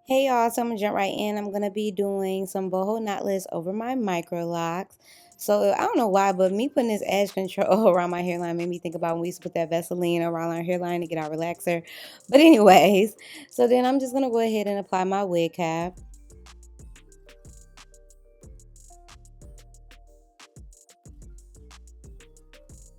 Hey y'all, so I'm gonna jump right in. I'm gonna be doing some boho knotless over my Microlocs. So I don't know why, but me putting this edge control around my hairline made me think about when we used to put that Vaseline around our hairline to get our relaxer. But anyways, so then I'm just gonna go ahead and apply my wig cap.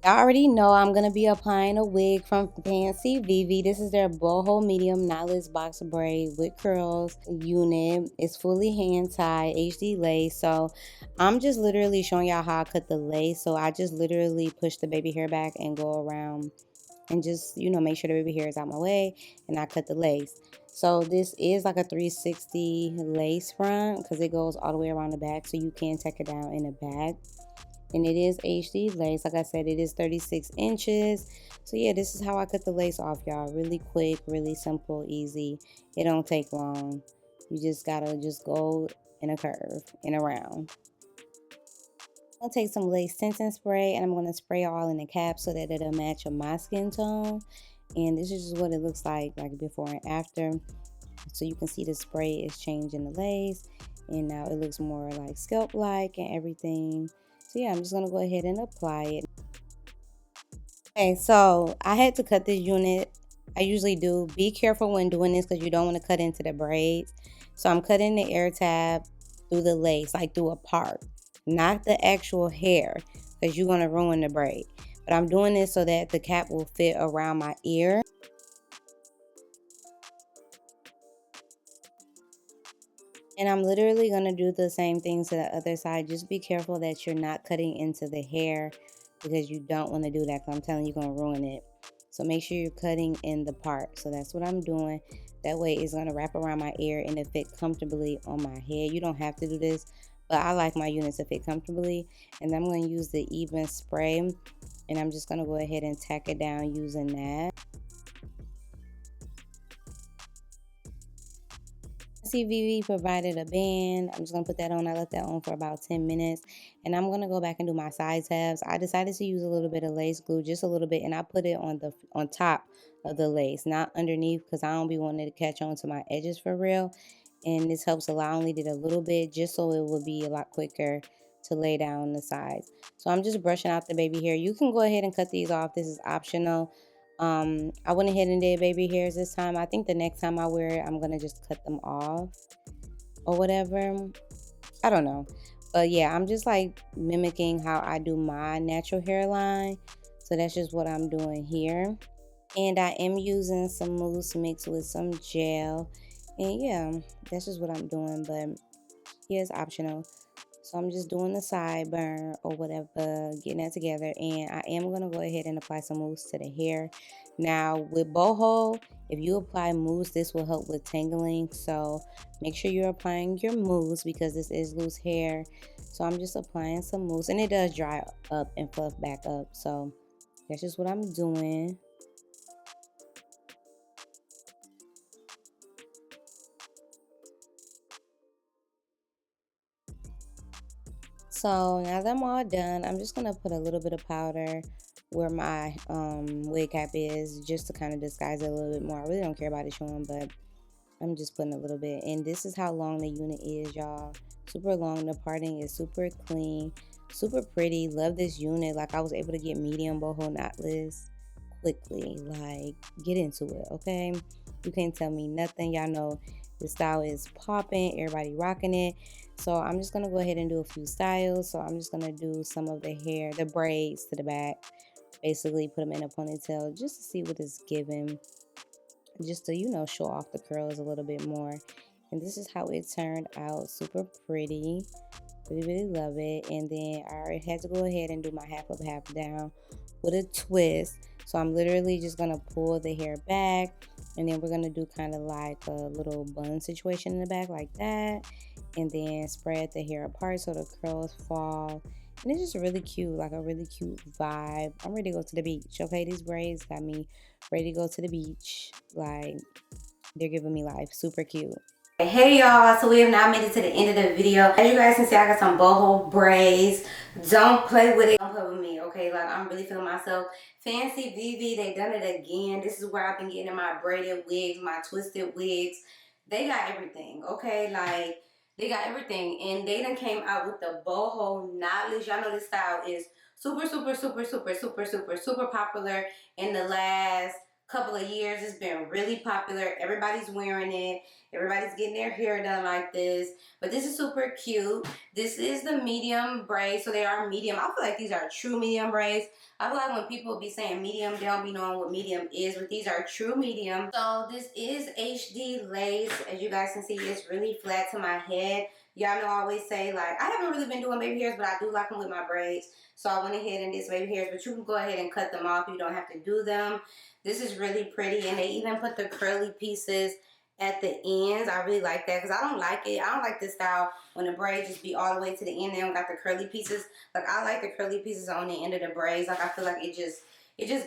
I already know I'm going to be applying a wig from FANCIVIVI. This is their boho medium knotless box braid with curls unit. It's fully hand tied, HD lace. So I'm just literally showing y'all how I cut the lace. So I just literally push the baby hair back and go around and just, make sure the baby hair is out my way, and I cut the lace. So this is like a 360 lace front because it goes all the way around the back, so you can tuck it down in the back. And it is HD lace. Like I said, it is 36 inches. So yeah, this is how I cut the lace off, y'all. Really quick, really simple, easy. It don't take long. You just gotta just go in a curve and around. I'm gonna take some lace tinting spray and I'm gonna spray all in the cap so that it'll match with my skin tone. And this is just what it looks like before and after. So you can see the spray is changing the lace, and now it looks more like scalp like and everything. So yeah, I'm just gonna go ahead and apply it. Okay, so I had to cut this unit. I usually do. Be careful when doing this because you don't want to cut into the braids. So I'm cutting the air tab through the lace, like through a part, not the actual hair, because you're gonna ruin the braid. But I'm doing this so that the cap will fit around my ear. And I'm literally going to do the same thing to the other side. Just be careful that you're not cutting into the hair because you don't want to do that, because I'm telling you, you're going to ruin it. So make sure you're cutting in the part. So that's what I'm doing. That way it's going to wrap around my ear and it fit comfortably on my head. You don't have to do this, but I like my units to fit comfortably. And I'm going to use the even spray, and I'm just going to go ahead and tack it down using that. FANCIVIVI provided a band. I'm just gonna put that on. I left that on for about 10 minutes, and I'm gonna go back and do my side tabs. I decided to use a little bit of lace glue, just a little bit, and I put it on top of the lace, not underneath, because I don't be wanting to catch on to my edges for real. And this helps a lot. I only did a little bit just so it would be a lot quicker to lay down the sides. So I'm just brushing out the baby hair. You can go ahead and cut these off. This is optional. I went ahead and did baby hairs this time. I think the next time I wear it, I'm gonna just cut them off or whatever. I don't know, but yeah, I'm just like mimicking how I do my natural hairline. So that's just what I'm doing here. And I am using some mousse mixed with some gel, and yeah, that's just what I'm doing. But yeah, it's optional. So I'm just doing the sideburn or whatever, getting that together. And I am going to go ahead and apply some mousse to the hair. Now with boho, if you apply mousse, this will help with tangling. So make sure you're applying your mousse because this is loose hair. So I'm just applying some mousse, and it does dry up and fluff back up. So that's just what I'm doing. So now that I'm all done, I'm just gonna put a little bit of powder where my wig cap is, just to kind of disguise it a little bit more. I really don't care about it showing, but I'm just putting a little bit. And this is how long the unit is, y'all. Super long. The parting is super clean, super pretty. Love this unit. Like, I was able to get medium boho knotless quickly. Like, get into it, okay? You can't tell me nothing. Y'all know the style is popping. Everybody rocking it. So I'm just going to go ahead and do a few styles. So I'm just going to do some of the hair, the braids to the back. Basically put them in a ponytail just to see what it's giving. Just to, show off the curls a little bit more. And this is how it turned out. Super pretty. Really, really love it. And then I had to go ahead and do my half up, half down with a twist. So I'm literally just going to pull the hair back. And then we're going to do kind of like a little bun situation in the back like that. And then spread the hair apart so the curls fall. And it's just really cute, like a really cute vibe. I'm ready to go to the beach, okay? These braids got me ready to go to the beach. Like, they're giving me life. Super cute. Hey y'all, so we have now made it to the end of the video. As you guys can see, I got some boho braids. Don't play with it. Don't play with me, okay? Like, I'm really feeling myself. FANCIVIVI, they done it again. This is where I've been getting my braided wigs, my twisted wigs. they got everything, okay? Like, they got everything. And they done came out with the Boho Knotless. Y'all know this style is super, super, super, super, super, super, super popular in the last couple of years. It's been really popular. Everybody's wearing it. Everybody's getting their hair done like this. But this is super cute. This is the medium braids, so they are medium. I feel like these are true medium braids. I feel like when people be saying medium, they don't be knowing what medium is, but these are true medium. So this is HD lace. As you guys can see, it's really flat to my head. Y'all know I always say, like, I haven't really been doing baby hairs, but I do like them with my braids. So I went ahead and did baby hairs, but you can go ahead and cut them off. You don't have to do them. This is really pretty, and they even put the curly pieces at the ends. I really like that because I don't like it. I don't like this style when the braids just be all the way to the end. They don't got the curly pieces. Like, I like the curly pieces on the end of the braids. Like, I feel like it just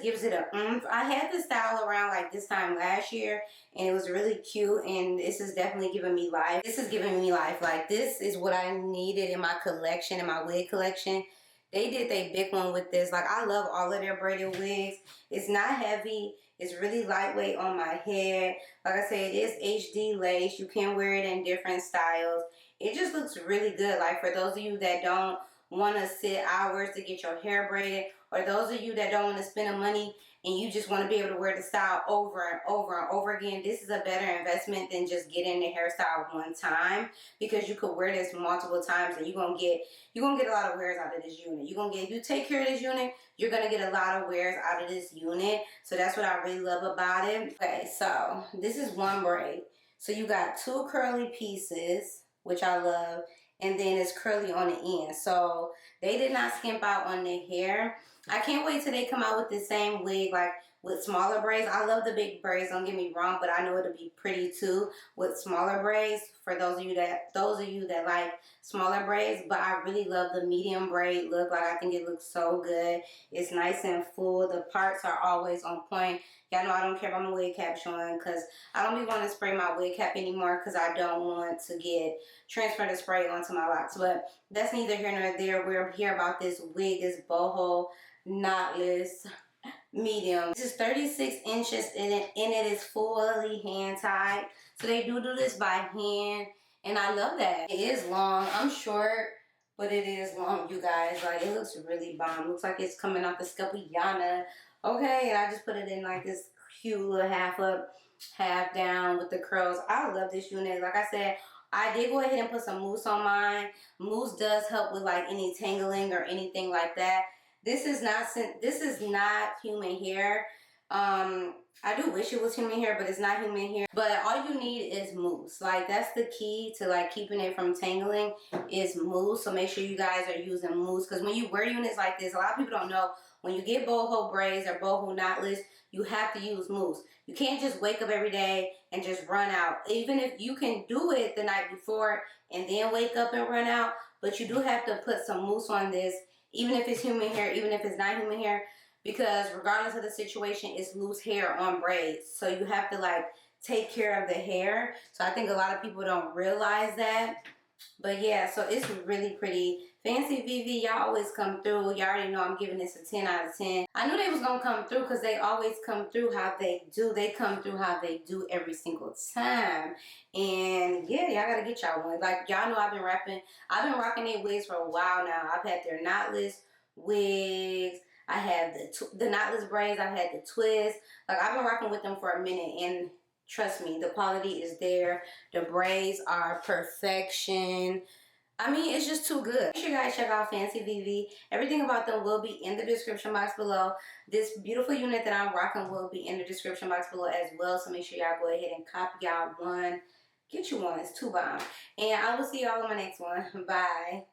gives it a oomph. I had this style around like this time last year, and it was really cute, and this is definitely giving me life. This is giving me life. Like, this is what I needed in my collection, in my wig collection. They did a big one with this. Like, I love all of their braided wigs. It's not heavy. It's really lightweight on my head. Like I said, it is HD lace. You can wear it in different styles. It just looks really good. Like, for those of you that don't want to sit hours to get your hair braided, or those of you that don't want to spend the money and you just want to be able to wear the style over and over and over again, this is a better investment than just getting the hairstyle one time, because you could wear this multiple times and you're gonna get a lot of wears out of this unit. If you take care of this unit, you're gonna get a lot of wears out of this unit. So that's what I really love about it. Okay, so this is one braid. So you got two curly pieces, which I love, and then it's curly on the end. So they did not skimp out on the hair. I can't wait till they come out with the same wig, like with smaller braids. I love the big braids, don't get me wrong, but I know it'll be pretty too with smaller braids for those of you that like smaller braids. But I really love the medium braid look. Like, I think it looks so good. It's nice and full. The parts are always on point. Y'all know I don't care about my wig cap showing, because I don't be wanting to spray my wig cap anymore, because I don't want to transfer the spray onto my locks. But that's neither here nor there. We're here about this wig, this Boho Knotless medium. This is 36 inches and it is fully hand tied. So they do this by hand, and I love that. It is long. I'm short, but it is long, you guys. Like, it looks really bomb. Looks like it's coming off the Scapiana. Okay, and I just put it in like this cute little half up, half down with the curls. I love this unit. Like I said, I did go ahead and put some mousse on mine. Mousse does help with like any tangling or anything like that. This is not human hair. I do wish it was human hair, but it's not human hair. But all you need is mousse. Like, that's the key to like keeping it from tangling, is mousse. So make sure you guys are using mousse, because when you wear units like this, a lot of people don't know, when you get boho braids or boho knotless, you have to use mousse. You can't just wake up every day and just run out. Even if you can do it the night before and then wake up and run out, but you do have to put some mousse on this, even if it's human hair, even if it's not human hair, because regardless of the situation, it's loose hair on braids. So you have to like take care of the hair. So I think a lot of people don't realize that. But yeah, so it's really pretty. FANCIVIVI, y'all always come through. Y'all already know I'm giving this a 10 out of 10. I knew they was going to come through, because they always come through how they do. They come through how they do every single time. And yeah, y'all got to get y'all one. Like, y'all know I've been rocking their wigs for a while now. I've had their knotless wigs. I have the knotless braids. I've had the twists. Like, I've been rocking with them for a minute, and trust me, the quality is there. The braids are perfection. I mean, it's just too good. Make sure you guys check out FANCIVIVI. Everything about them will be in the description box below. This beautiful unit that I'm rocking will be in the description box below as well. So make sure y'all go ahead and copy y'all one. Get you one. It's too bomb. And I will see y'all in my next one. Bye.